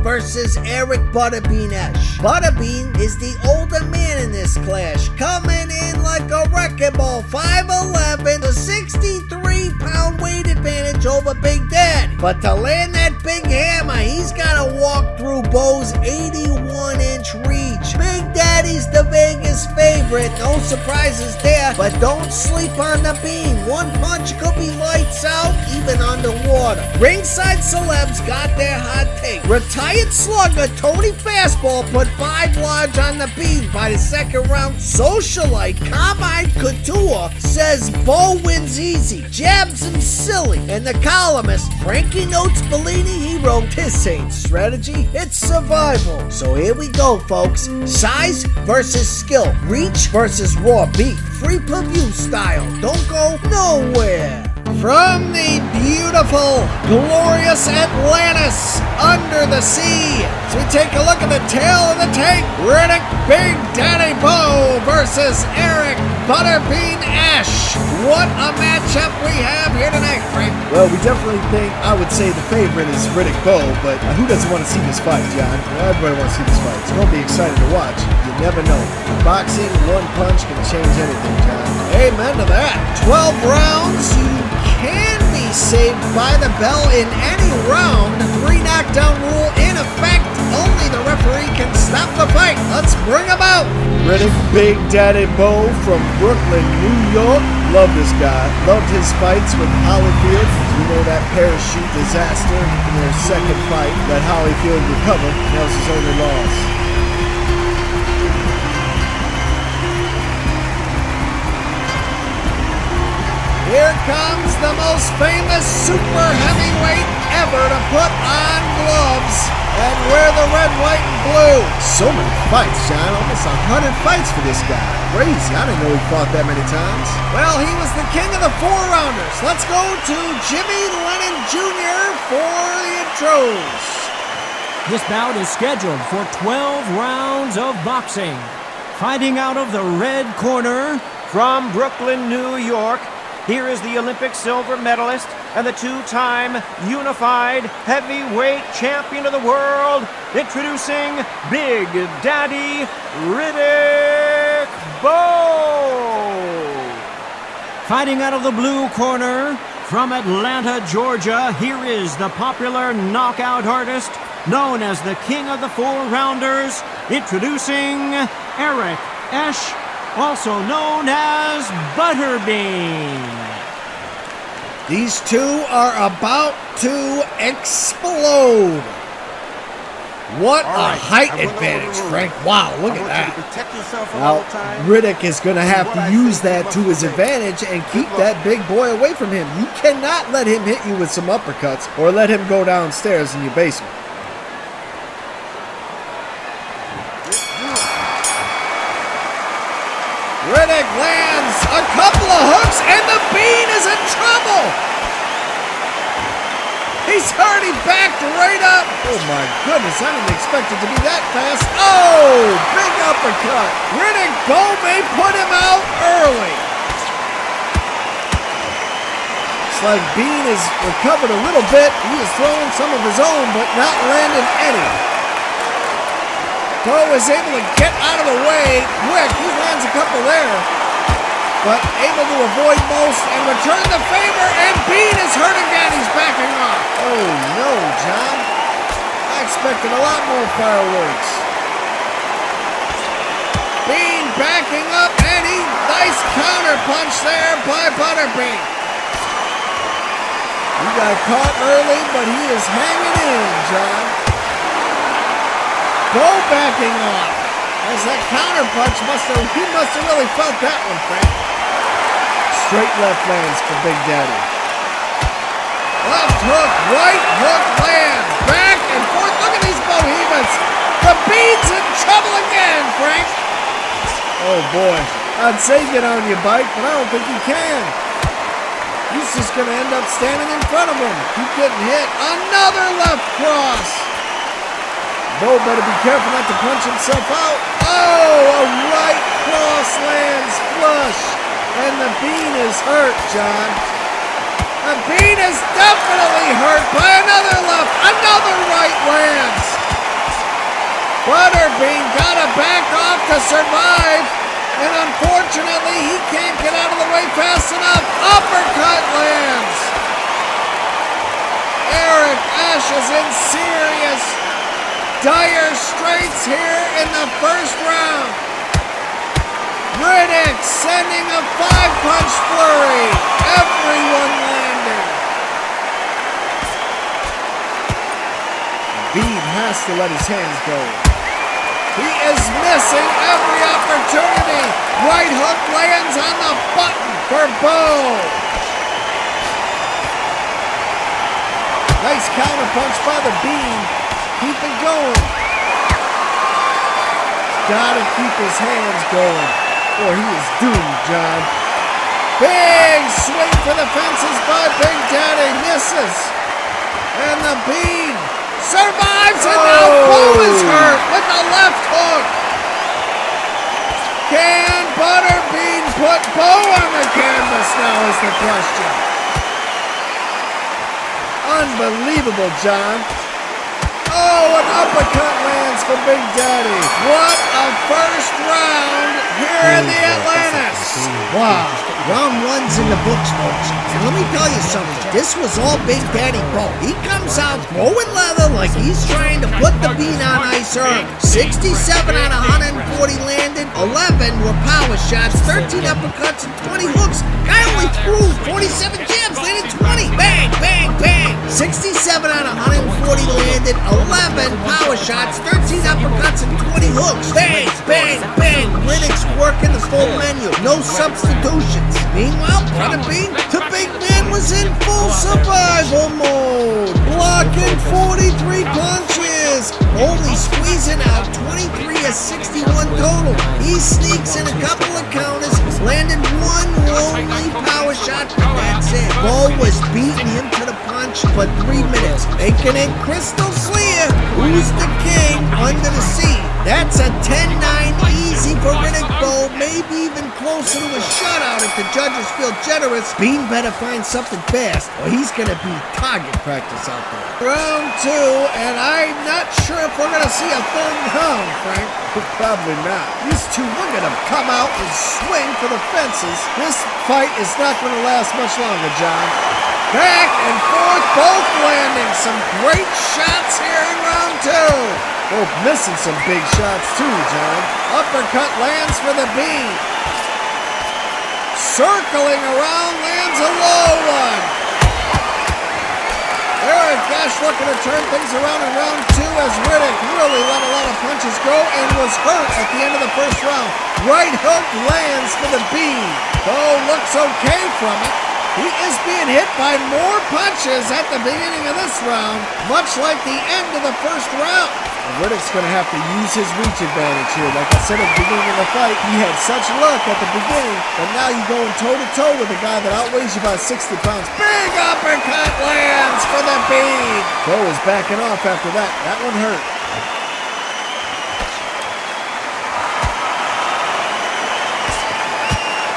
versus Eric Butterbean Esch. Butterbean is the older man in this clash, coming in like a wrecking ball, 5'11", a 63-pound weight advantage over Big Daddy. But to land that big hammer, he's gotta walk through Bowe's 81-inch reach. Big Daddy's the Vegas favorite, no surprises there, but don't sleep on the bean. One punch could be lights out, even underwater. Ringside celebs got their hot take. Retired slugger Tony Fastball put 5 large on the bean by the second round. Socialite Carmine Couture says Bowe wins easy, jabs him silly. And the columnist Frankie Notes Bellini, he wrote, "This ain't strategy, it's survival." So here we go, folks. Size versus skill. Reach versus raw beef. Free per-view style. Don't go nowhere. From the beautiful, glorious Atlantis under the sea, as we take a look at the tail of the tank, Riddick Big Daddy Bowe versus Eric Butterbean Esch. What a matchup we have here tonight, Frank. Well, we definitely think, I would say the favorite is Riddick Bowe, but who doesn't want to see this fight, John? Everybody wants to see this fight. It's going to be exciting to watch. You never know. Boxing, one punch can change anything, John. Amen to that. 12 rounds, you can be saved by the bell in any round. 3 knockdown rule in effect. Only the referee can stop the fight. Let's bring him out. Riddick Big Daddy Bowe from Brooklyn, New York. Love this guy. Loved his fights with Holyfield. You know that parachute disaster in their second fight that Holyfield recovered. That was his only loss. Here comes the most famous super heavyweight ever to put on gloves and wear the red, white, and blue. So many fights, John. Almost 100 fights for this guy. Crazy. I didn't know he fought that many times. Well, he was the king of the 4-rounders. Let's go to Jimmy Lennon Jr. for the intros. This bout is scheduled for 12 rounds of boxing. Fighting out of the red corner, from Brooklyn, New York, here is the Olympic silver medalist and the 2-time unified heavyweight champion of the world, introducing Big Daddy Riddick Bowe. Fighting out of the blue corner, from Atlanta, Georgia, here is the popular knockout artist known as the King of the 4-rounders, introducing Eric Esch, also known as Butterbean. These two are about to explode. What a height advantage, Frank. Wow, look at that. Now, Riddick is going to have to use that to his advantage and keep that big boy away from him. You cannot let him hit you with some uppercuts or let him go downstairs in your basement. Riddick lands a couple of hooks, and the Bean is in trouble. He's already backed right up. Oh my goodness, I didn't expect it to be that fast. Oh, big uppercut. Riddick Bowe may put him out early. It's like Bean has recovered a little bit. He is throwing some of his own, but not landing any. Bowe is able to get out of the way quick. He lands a couple there, but able to avoid most and return the favor, and Bean is hurt again. He's backing off. Oh no, John. I expected a lot more fireworks. Bean backing up, and nice counter punch there by Butterbean. He got caught early, but he is hanging in, John. Bowe backing off. As that counter punch he must have really felt that one, Frank. Straight left lands for Big Daddy. Left hook, right hook lands. Back and forth. Look at these Bohemians. The Bean's in trouble again, Frank. Oh boy. I'd say get on your bike, but I don't think he can. He's just going to end up standing in front of him. Keep getting hit. Another left cross. Bowe better be careful not to punch himself out. Oh, a right cross lands flush. And the Bean is hurt, John. The Bean is definitely hurt by another left. Another right lands. Butterbean gotta back off to survive. And unfortunately, he can't get out of the way fast enough. Uppercut lands. Esch is in serious, dire straits here in the first round. Riddick sending a 5-punch flurry. Everyone landing. Bean has to let his hands go. He is missing every opportunity. Right hook lands on the button for Bowe. Nice counter punch by the Bean. Keep it going. Gotta keep his hands going, or he is doomed, John. Big swing for the fences by Big Daddy. Misses. And the Bean survives, and now Bowe is hurt with the left hook. Can Butterbean put Bowe on the canvas now is the question. Unbelievable, John. Oh, an uppercut lands for Big Daddy. What a first round here in the Atlantis. Wow, round one's in the books, folks. And let me tell you something. This was all Big Daddy Bowe. He comes out throwing leather like he's trying to put the Bean on ice early. 67 out of 140 landed. 11 were power shots, 13 uppercuts, and 20 hooks. Guy only threw 47 jabs, landed 20. Bang, bang, bang. 67 out of 140 landed. 11 power shots, 13 uppercuts, and 20 hooks. Bang, bang, bang. Riddick's working the full menu. No substitutions. Meanwhile, Butterbean, the big man, was in full survival mode. Blocking 43 punches. Only squeezing out 23 of 61 total. He sneaks in a couple of counters, landed one lonely power shot, but that's it. Bowe was beating him to the punch for 3 minutes, making it crystal clear who's the king under the sea. That's a 10-9 easy for Riddick Bowe, maybe even closer to a shutout if the judges feel generous. Bean better find something fast, or he's gonna be target practice out there. Round two, and I'm not sure if we're gonna see a third round, Frank. Probably not. These two, look at them come out and swing for the fences. This fight is not gonna last much longer, John. Back and forth, both landing some great shots here in round two. Both missing some big shots too, John. Uppercut lands for the Bean. Circling around, lands a low one. Esch looking to turn things around in round two as Riddick really let a lot of punches go and was hurt at the end of the first round. Right hook lands for the Bean. Bowe looks okay from it. He is being hit by more punches at the beginning of this round, much like the end of the first round. Riddick's going to have to use his reach advantage here. Like I said at the beginning of the fight, he had such luck at the beginning, but now you're going toe-to-toe with a guy that outweighs you by 60 pounds. Big uppercut lands for the Bean. Bowe is backing off after that. That one hurt.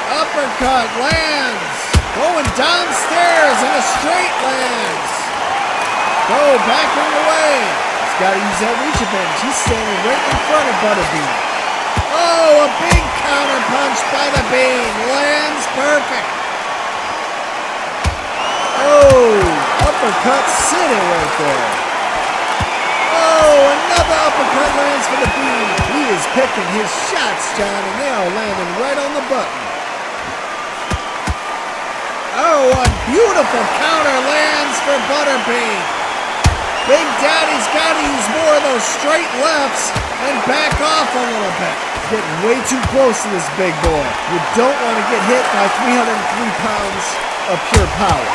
Uppercut lands. Going downstairs in a straight lands. Bowe backing away. He's got to use that reach advantage. He's standing right in front of Butterbean. Oh, a big counter punch by the Bean. Lands perfect. Oh, uppercut city right there. Oh, another uppercut lands for the Bean. He is picking his shots, John, and they are landing right on the button. Oh, a beautiful counter lands for Butterbean. Big Daddy's got to use more of those straight lefts and back off a little bit. Getting way too close to this big boy. You don't want to get hit by 303 pounds of pure power.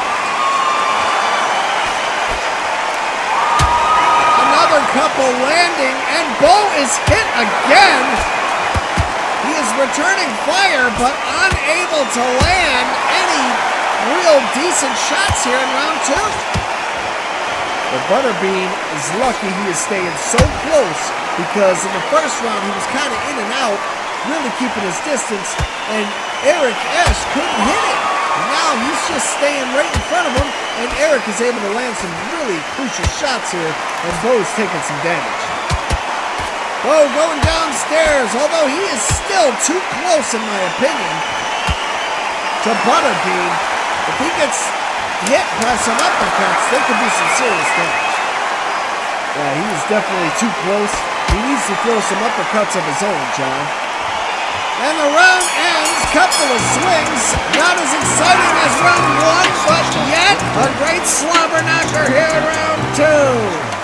Another couple landing, and Bowe is hit again. He is returning fire, but unable to land any real decent shots here in round two. But Butterbean is lucky he is staying so close, because in the first round he was kind of in and out, really keeping his distance, and Esch couldn't hit it. And now he's just staying right in front of him, and Eric is able to land some really crucial shots here, and Bowe's taking some damage. Bowe going downstairs, although he is still too close, in my opinion, to Butterbean. If he gets hit by some uppercuts, there could be some serious damage. Yeah, he is definitely too close. He needs to throw some uppercuts of his own, John. And the round ends, couple of swings. Not as exciting as round one, but yet a great slobber knocker here in round two.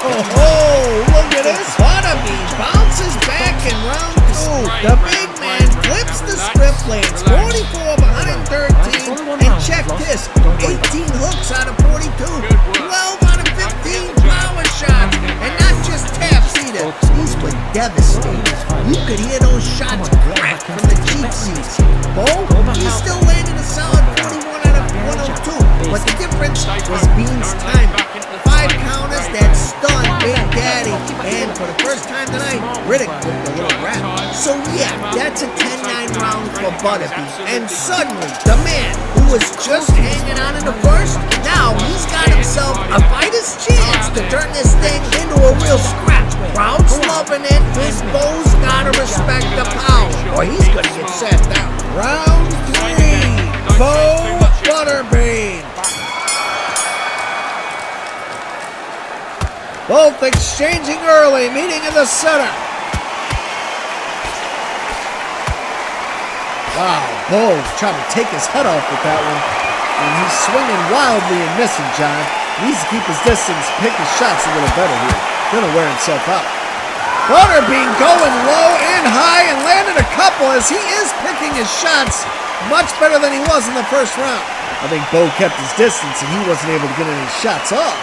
Oh, look at this. Butterbean bounces back in round two. The big man flips the script, lands 44 of 113. And check this, 18 hooks out of 42. 12 out of 15 power shots. And not just taps either. These were devastating. You could hear those shots crack from the cheap seats. Bowe, he still landed a solid 41 out of 102. But the difference was Bean's timing. 5 counters that stunned Big Daddy. And for the first time tonight, Riddick whipped a little rap. So yeah, that's a 10-9 round for Butterbean. And suddenly, the man who was just hanging on in the first, now he's got himself a fighter's chance to turn this thing into a real scrap. Crowd's loving it. His Bowe's gotta respect the power, or he's gonna get sat down. Round 3, Bowe Butterbean. Both exchanging early, meeting in the center. Wow, Bowe trying to take his head off with that one. And he's swinging wildly and missing, John. He needs to keep his distance, pick his shots a little better here. Gonna wear himself out. Butterbean going low and high and landed a couple as he is picking his shots much better than he was in the first round. I think Bowe kept his distance and he wasn't able to get any shots off.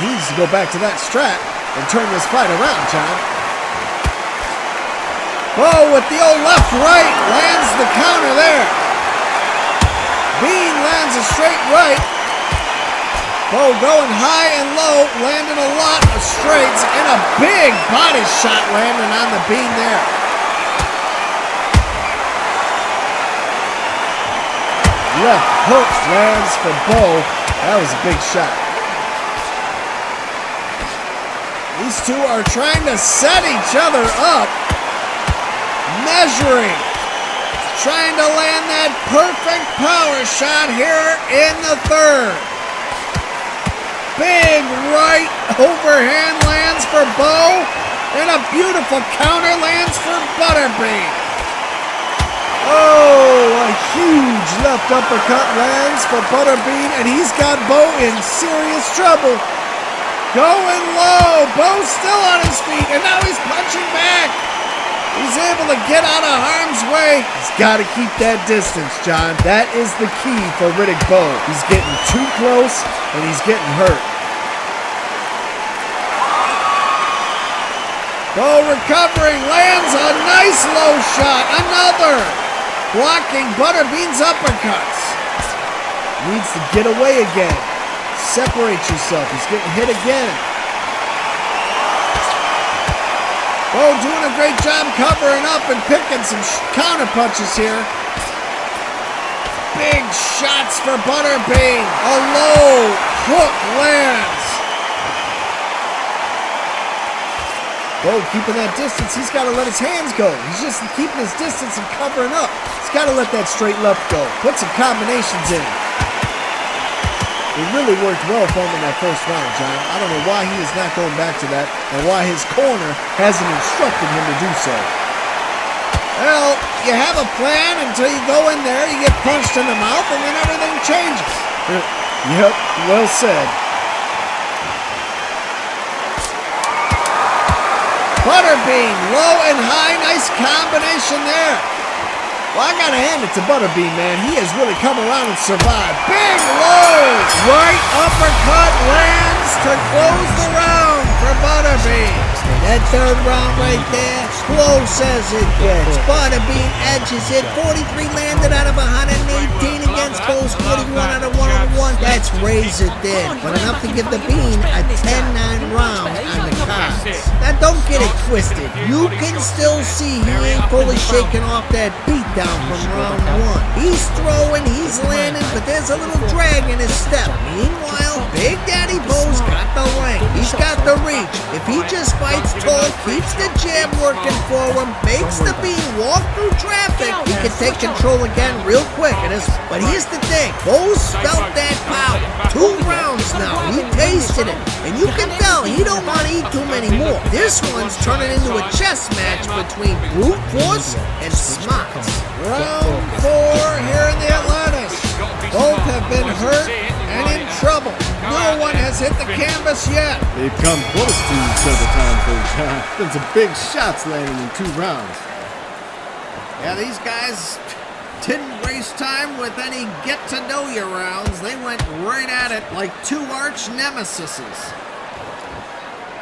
He needs to go back to that strat and turn this fight around, John. Bowe with the old left-right lands the counter there. Bean lands a straight right. Bowe going high and low, landing a lot of straights, and a big body shot landing on the Bean there. Left hook lands for Bowe. That was a big shot. These two are trying to set each other up. Measuring. Trying to land that perfect power shot here in the third. Big right overhand lands for Bowe. And a beautiful counter lands for Butterbean. Oh, a huge left uppercut lands for Butterbean. And he's got Bowe in serious trouble. Going low. Bowe's still on his feet, and now he's punching back. He's able to get out of harm's way. He's got to keep that distance, John. That is the key for Riddick Bowe. He's getting too close, and he's getting hurt. Bowe recovering, lands a nice low shot. Another. Blocking Butterbean's uppercuts. Needs to get away again. Separate yourself. He's getting hit again. Bowe doing a great job covering up and picking some counter punches here. Big shots for Butterbean. A low hook lands. Bowe keeping that distance. He's got to let his hands go. He's just keeping his distance and covering up. He's got to let that straight left go. Put some combinations in. It really worked well for him in that first round, John. I don't know why he is not going back to that and why his corner hasn't instructed him to do so. Well, you have a plan until you go in there, you get punched in the mouth, and then everything changes. Yep, well said. Butterbean, low and high, nice combination there. Well, I gotta hand it to Butterbean, man. He has really come around and survived. Big low! Right uppercut lands to close the round for Butterbean. That third round right there, close as it gets. Butterbean edges it. 43 landed out of 118 against Bowe's 41 out of 101. That's razor thin, but enough to give the Bean a 10-9 round on the cards. Now don't get it twisted. You can still see he ain't fully shaking off that beatdown from round one. He's throwing, he's landing, but there's a little drag in his step. Meanwhile, Big Daddy Bowe's got the length. He's got the reach. If he just fights tall, keeps the jab working for him, makes the Bean walk through traffic, he can take control again real quick. But here's the thing, Bowe's felt that power. 2 rounds now, he tasted it. And you can tell he don't want to eat too many more. This one's turning into a chess match between brute force and smarts. Round 4 here in the Atlantis. Both have been hurt and in trouble. No one has hit the canvas yet. They've come close to each other times, though, John. Been some big shots landing in 2 rounds. Yeah, these guys didn't waste time with any get-to-know-you rounds. They went right at it like 2 arch nemesises.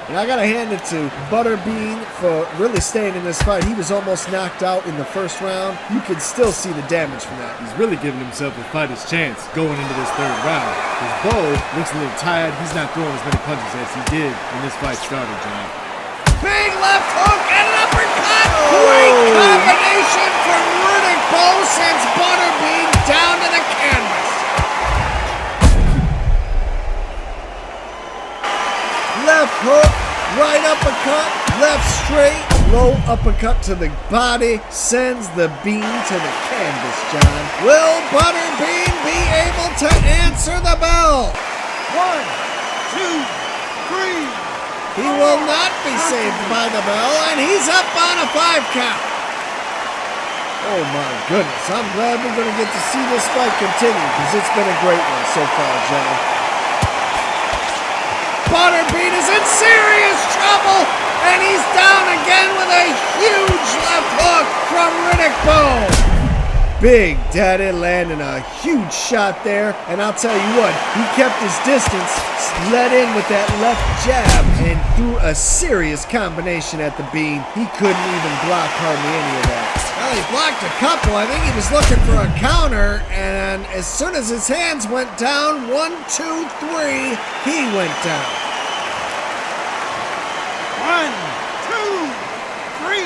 And I gotta hand it to Butterbean for really staying in this fight. He was almost knocked out in the first round. You can still see the damage from that. He's really giving himself a fighter's chance going into this 3rd round. Because Bowe looks a little tired. He's not throwing as many punches as he did when this fight started, John. Big left hook and an uppercut. Great combination from Riddick Bowe sends Butterbean down to the canvas. Left hook, right uppercut, left straight, low uppercut to the body, sends the Bean to the canvas, John. Will Butterbean be able to answer the bell? 1, 2, 3. He will not be saved by the bell, and he's up on a 5 count. Oh my goodness, I'm glad we're going to get to see this fight continue, because it's been a great one so far, John. Butterbean is in serious trouble, and he's down again with a huge left hook from Riddick Bowe. Big Daddy landing a huge shot there, and I'll tell you what, he kept his distance, let in with that left jab, and threw a serious combination at the Bean. He couldn't even block hardly any of that. Well, he blocked a couple. I think he was looking for a counter, and as soon as his hands went down, 1, 2, 3, he went down. 1, 2, 3,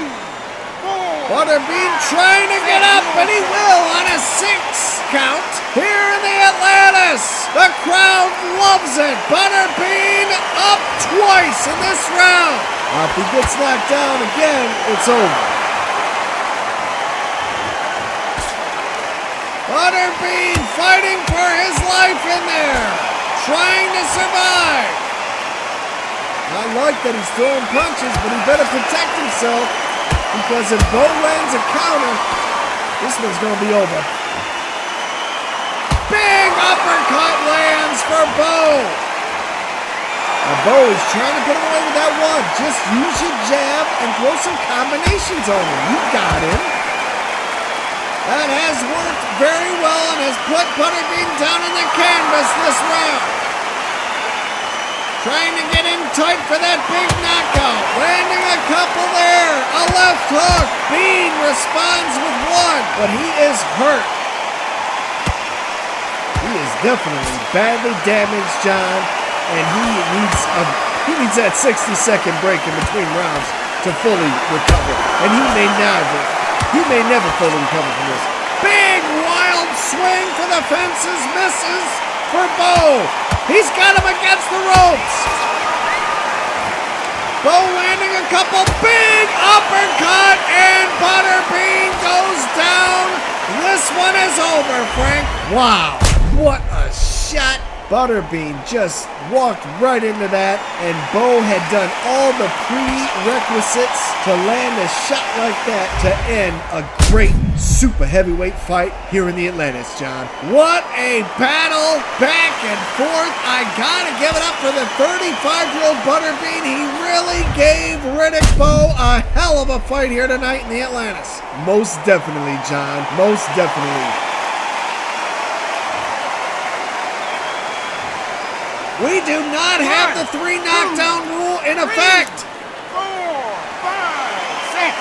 4. Butterbean trying to get up, and he will on a 6 count here in the Atlantis. The crowd loves it. Butterbean up twice in this round. If he gets knocked down again, it's over. Butterbean fighting for his life in there, trying to survive. I like that he's throwing punches, but he better protect himself, because if Bowe lands a counter, this one's going to be over. Big uppercut lands for Bowe. Now Bowe is trying to put him away with that one. Just use your jab and throw some combinations on him. You got him. That has worked very well and has put Butterbean down on the canvas this round. Trying to get in tight for that big knockout. Landing a couple there. A left hook. Bean responds with 1, but he is hurt. He is definitely badly damaged, John, and he needs that 60-second break in between rounds to fully recover. And he may never fully recover from this. Big wild swing for the fences, misses for Bowe. He's got him against the ropes. Bowe landing a couple, big uppercut, and Butterbean goes down. This one is over, Frank. Wow, what a shot. Butterbean just walked right into that, and Bowe had done all the prerequisites to land a shot like that to end a great super heavyweight fight here in the Atlantis, John. What a battle back and forth. I gotta give it up for the 35-year-old Butterbean. He really gave Riddick Bowe a hell of a fight here tonight in the Atlantis. Most definitely, John. Most definitely. We do not have the 3 knockdown rule in effect. 4, 5, 6,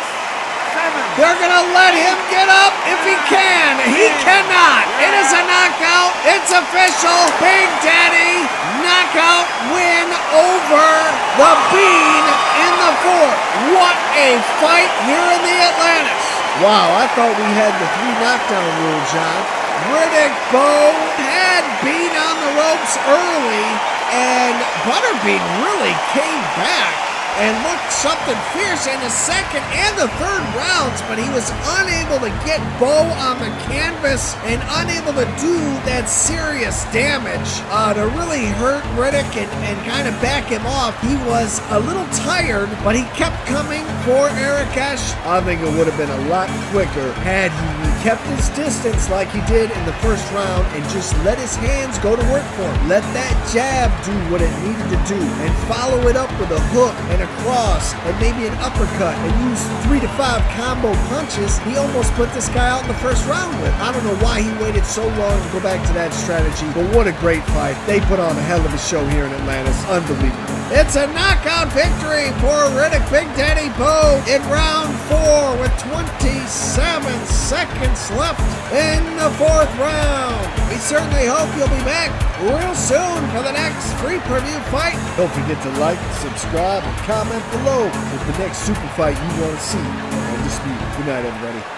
7. They're going to let him get up if he can. He cannot. It is a knockout. It's official. Big Daddy knockout win over the Bean in the 4th. What a fight here in the Atlantis. Wow, I thought we had the 3 knockdown rule, John. Riddick Bowe had Bean on the ropes early, and Butterbean really came back and looked something fierce in the second and the third rounds, but he was unable to get Bowe on the canvas and unable to do that serious damage to really hurt Riddick and kind of back him off. He was a little tired, but he kept coming for Esch. I think it would have been a lot quicker had he kept his distance like he did in the first round and just let his hands go to work for him. Let that jab do what it needed to do and follow it up with a hook and a cross and maybe an uppercut and use 3 to 5 combo punches. He almost put this guy out in the first round with. I don't know why he waited so long to go back to that strategy, but what a great fight. They put on a hell of a show here in Atlantis. Unbelievable. It's a knockout victory for Riddick Big Daddy Bowe in round 4 with 27 seconds left in the 4th round. We certainly hope you'll be back real soon for the next free preview fight. Don't forget to like, subscribe, and comment below with the next super fight you want to see on Dispute. Good night, everybody.